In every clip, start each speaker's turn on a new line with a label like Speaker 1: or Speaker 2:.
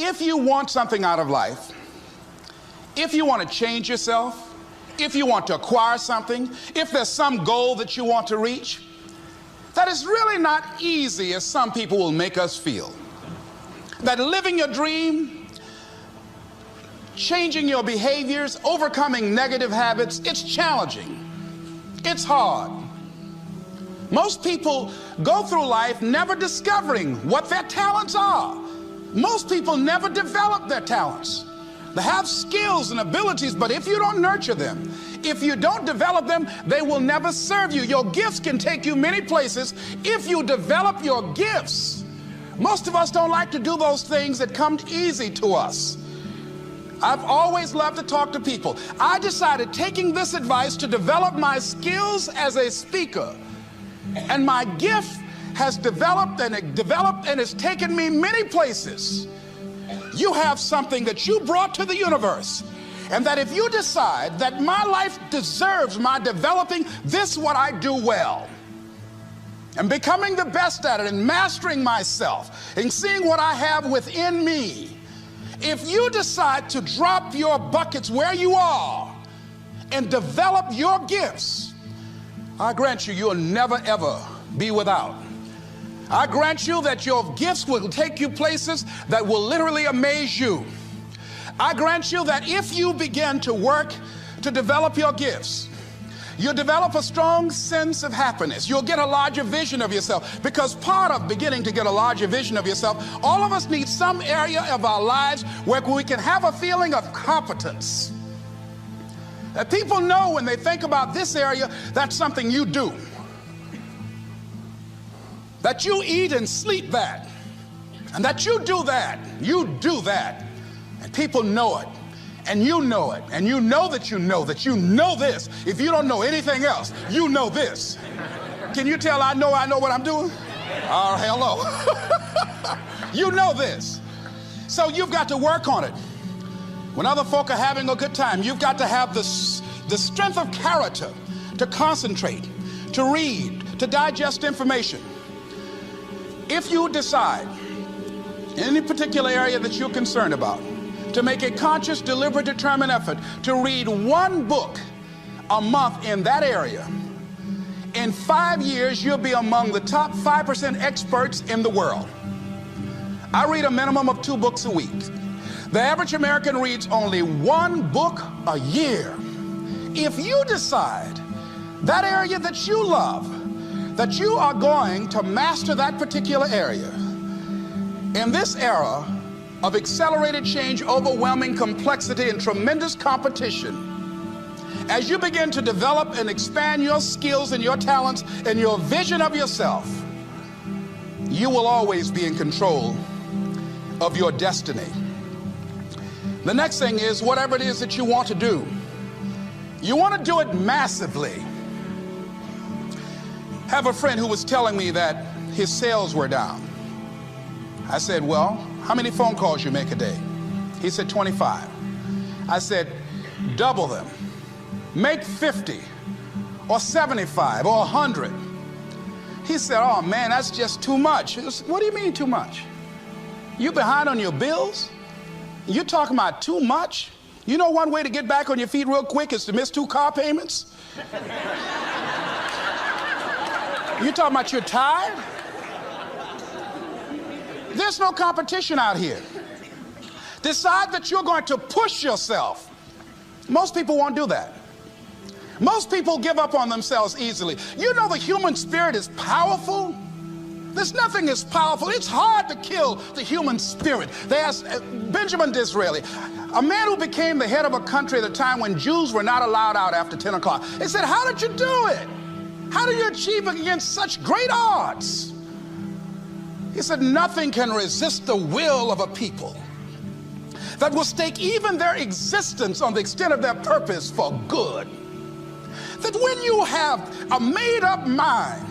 Speaker 1: If you want something out of life, if you want to change yourself, if you want to acquire something, if there's some goal that you want to reach, that is really not easy as some people will make us feel. That living your dream, changing your behaviors, overcoming negative habits, it's challenging. It's hard. Most people go through life never discovering what their talents are. Most people never develop their talents. They have skills and abilities, but if you don't nurture them, if you don't develop them, they will never serve you. Your gifts can take you many places if you develop your gifts. Most of us don't like to do those things that come easy to us. I've always loved to talk to people. I decided, taking this advice, to develop my skills as a speaker. And my gift has developed and it's taken me many places. You have something that you brought to the universe, and that if you decide that my life deserves my developing this, what I do well, and becoming the best at it, and mastering myself, and seeing what I have within me, if you decide to drop your buckets where you are and develop your gifts, I grant you, you'll never ever be without. I grant you that your gifts will take you places that will literally amaze you. I grant you that if you begin to work to develop your gifts, you'll develop a strong sense of happiness. You'll get a larger vision of yourself, because part of beginning to get a larger vision of yourself, all of us need some area of our lives where we can have a feeling of competence. That people know when they think about this area, that's something you do. That you eat and sleep that, and that you do that, and people know it, and you know it, and you know that you know this. If you don't know anything else, you know this. Can you tell I know what I'm doing? Oh, hello. You know this. So you've got to work on it. When other folk are having a good time, you've got to have the strength of character to concentrate, to read, to digest information. If you decide in any particular area that you're concerned about, to make a conscious, deliberate, determined effort to read one book a month in that area, in 5 years, you'll be among the top 5% experts in the world. I read a minimum of 2 books a week. The average American reads only 1 book a year. If you decide that area that you love, that you are going to master that particular area, in this era of accelerated change, overwhelming complexity, and tremendous competition, as you begin to develop and expand your skills and your talents and your vision of yourself, you will always be in control of your destiny. The next thing is, whatever it is that you want to do, you want to do it massively. I have a friend who was telling me that his sales were down. I said, well, how many phone calls you make a day? He said, 25. I said, double them. Make 50 or 75 or 100. He said, oh man, that's just too much. What do you mean too much? You behind on your bills? You talking about too much? You know one way to get back on your feet real quick is to miss 2 car payments? You talking about you're tired? There's no competition out here. Decide that you're going to push yourself. Most people won't do that. Most people give up on themselves easily. You know the human spirit is powerful. There's nothing as powerful. It's hard to kill the human spirit. They asked Benjamin Disraeli, a man who became the head of a country at a time when Jews were not allowed out after 10 o'clock. They said, how did you do it? How do you achieve it against such great odds? He said, nothing can resist the will of a people that will stake even their existence on the extent of their purpose for good. That when you have a made-up mind,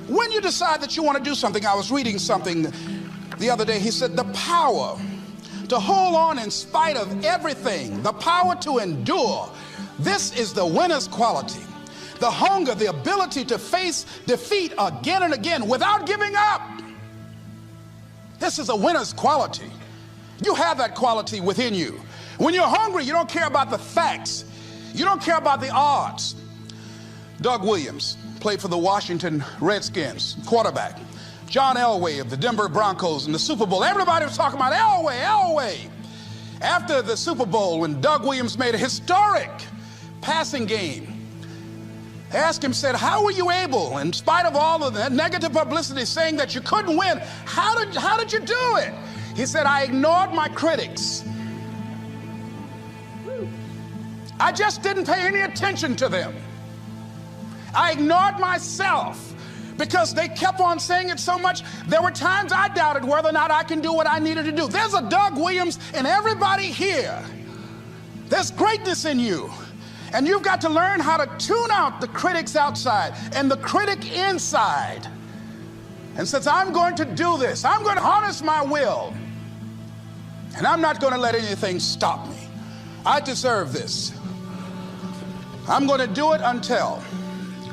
Speaker 1: when you decide that you want to do something, I was reading something the other day, he said, the power to hold on in spite of everything, the power to endure, this is the winner's quality. The hunger, the ability to face defeat again and again without giving up. This is a winner's quality. You have that quality within you. When you're hungry, you don't care about the facts. You don't care about the odds. Doug Williams played for the Washington Redskins, quarterback. John Elway of the Denver Broncos in the Super Bowl. Everybody was talking about Elway. After the Super Bowl, when Doug Williams made a historic passing game, they asked him, said, how were you able, in spite of all of the negative publicity saying that you couldn't win, how did you do it? He said, I ignored my critics. I just didn't pay any attention to them. I ignored myself because they kept on saying it so much. There were times I doubted whether or not I can do what I needed to do. There's a Doug Williams in everybody here. There's greatness in you. And you've got to learn how to tune out the critics outside and the critic inside. And says, I'm going to do this. I'm going to harness my will. And I'm not going to let anything stop me. I deserve this. I'm going to do it until.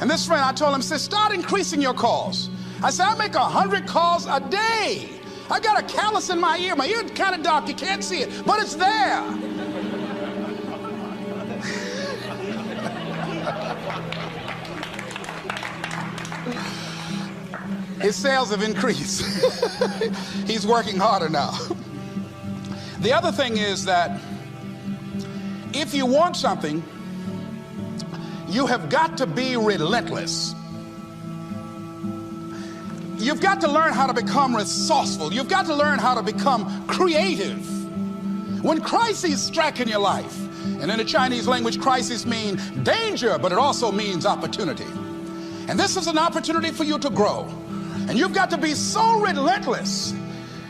Speaker 1: And this friend, I told him, said, start increasing your calls. I said, I make 100 calls a day. I got a callus in my ear. My ear's kind of dark. You can't see it, but it's there. His sales have increased. He's working harder now. The other thing is that if you want something, you have got to be relentless. You've got to learn how to become resourceful. You've got to learn how to become creative. When crises strike in your life, and in the Chinese language, crisis means danger, but it also means opportunity. And this is an opportunity for you to grow. And you've got to be so relentless,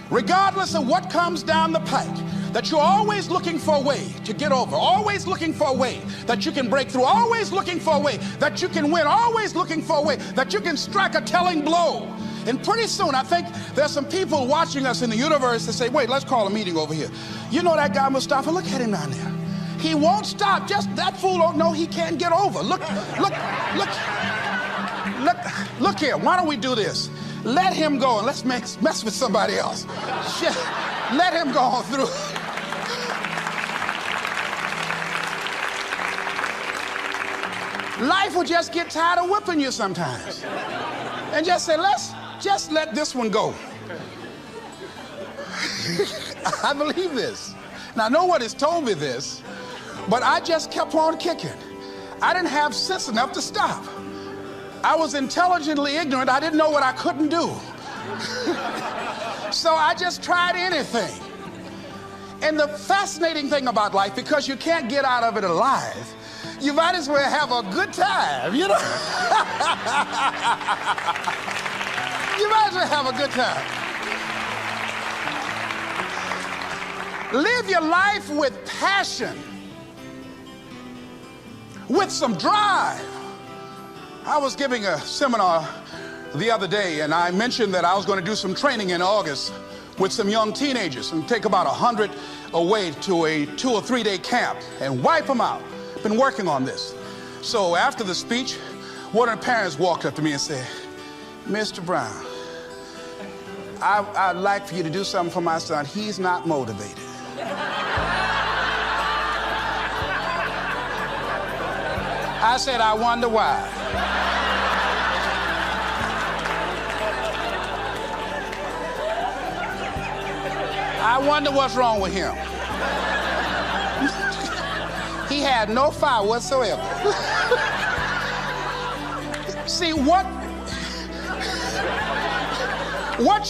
Speaker 1: regardless of what comes down the pike, that you're always looking for a way to get over, always looking for a way that you can break through, always looking for a way that you can win, always looking for a way that you can strike a telling blow. And pretty soon, I think there's some people watching us in the universe that say, wait, let's call a meeting over here. You know that guy Mustafa? Look at him down there. He won't stop. Just that fool don't know he can't get over. Look here. Why don't we do this? Let him go and let's mess with somebody else. Let him go on through. Life will just get tired of whipping you sometimes. And just say, let's just let this one go. I believe this. Now, no one has told me this, but I just kept on kicking. I didn't have sense enough to stop. I was intelligently ignorant. I didn't know what I couldn't do. So I just tried anything. And the fascinating thing about life, because you can't get out of it alive, you might as well have a good time, you know? You might as well have a good time. Live your life with passion, with some drive. I was giving a seminar the other day, and I mentioned that I was going to do some training in August with some young teenagers and take about 100 away to a 2 or 3 day camp and wipe them out. Been working on this. So after the speech, one of the parents walked up to me and said, Mr. Brown, I'd like for you to do something for my son. He's not motivated. I said, I wonder why. I wonder what's wrong with him. He had no fire whatsoever. See, what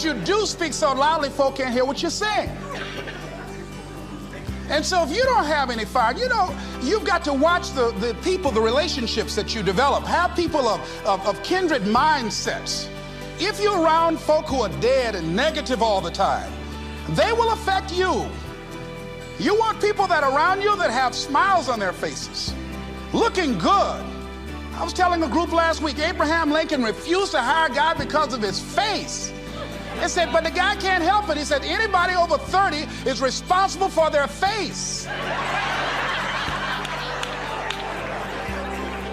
Speaker 1: you do speaks so loudly, folk can't hear what you're saying. And so if you don't have any fire, you know, you've got to watch the people, the relationships that you develop. Have people of kindred mindsets. If you're around folk who are dead and negative all the time, they will affect you. You want people that are around you that have smiles on their faces, looking good. I was telling a group last week, Abraham Lincoln refused to hire a guy because of his face. They said, but the guy can't help it. He said, anybody over 30 is responsible for their face.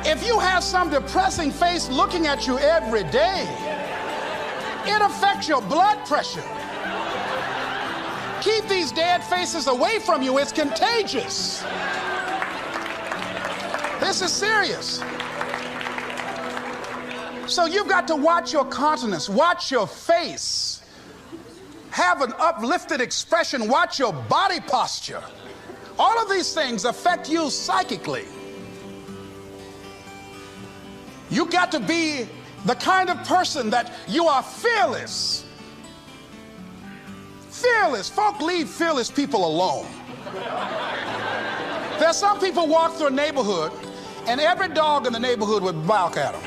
Speaker 1: If you have some depressing face looking at you every day, it affects your blood pressure. Keep these dead faces away from you. It's contagious. This is serious. So you've got to watch your countenance, watch your face, have an uplifted expression, watch your body posture. All of these things affect you psychically. You got to be the kind of person that you are fearless. Fearless. Folk leave fearless people alone. There's some people walk through a neighborhood and every dog in the neighborhood would bark at them.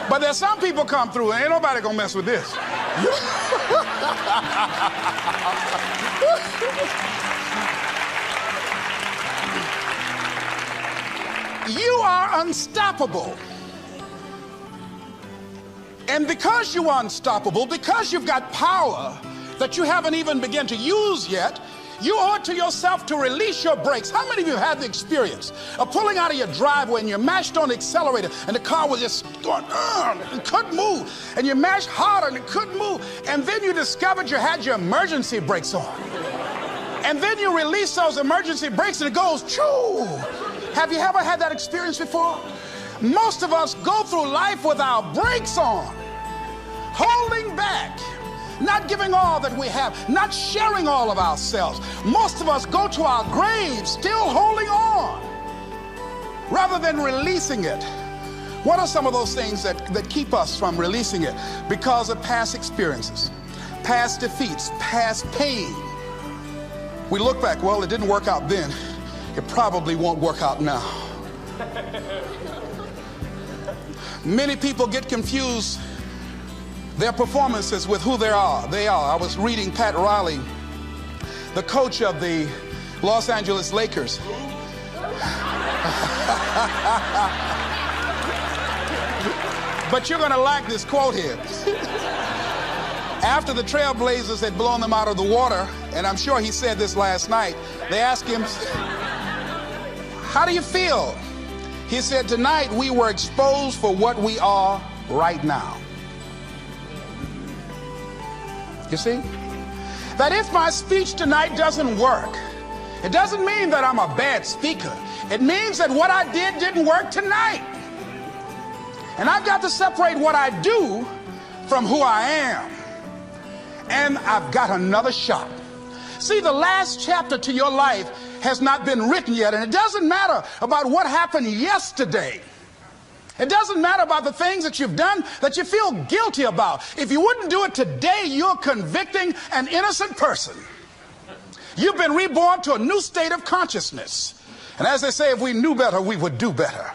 Speaker 1: But there's some people come through and ain't nobody gonna mess with this. You are unstoppable. And because you are unstoppable, because you've got power that you haven't even begun to use yet, you owe it to yourself to release your brakes. How many of you have the experience of pulling out of your driveway and you mashed on the accelerator and the car was just going, and couldn't move, and you mashed harder and it couldn't move, and then you discovered you had your emergency brakes on. And then you release those emergency brakes and it goes, choo! Have you ever had that experience before? Most of us go through life with our brakes on, holding back, not giving all that we have, not sharing all of ourselves. Most of us go to our graves still holding on rather than releasing it. What are some of those things that keep us from releasing it? Because of past experiences, past defeats, past pain. We look back, well, it didn't work out then. It probably won't work out now. Many people get confused their performances with who they are. I was reading Pat Riley, the coach of the Los Angeles Lakers. But you're gonna like this quote here. After the Trailblazers had blown them out of the water, and I'm sure he said this last night, they asked him, how do you feel? He said, tonight we were exposed for what we are right now. You see? That if my speech tonight doesn't work, it doesn't mean that I'm a bad speaker. It means that what I did didn't work tonight. And I've got to separate what I do from who I am. And I've got another shot. See, the last chapter to your life has not been written yet, and it doesn't matter about what happened yesterday. It doesn't matter about the things that you've done that you feel guilty about. If you wouldn't do it today, you're convicting an innocent person. You've been reborn to a new state of consciousness. And as they say, if we knew better, we would do better.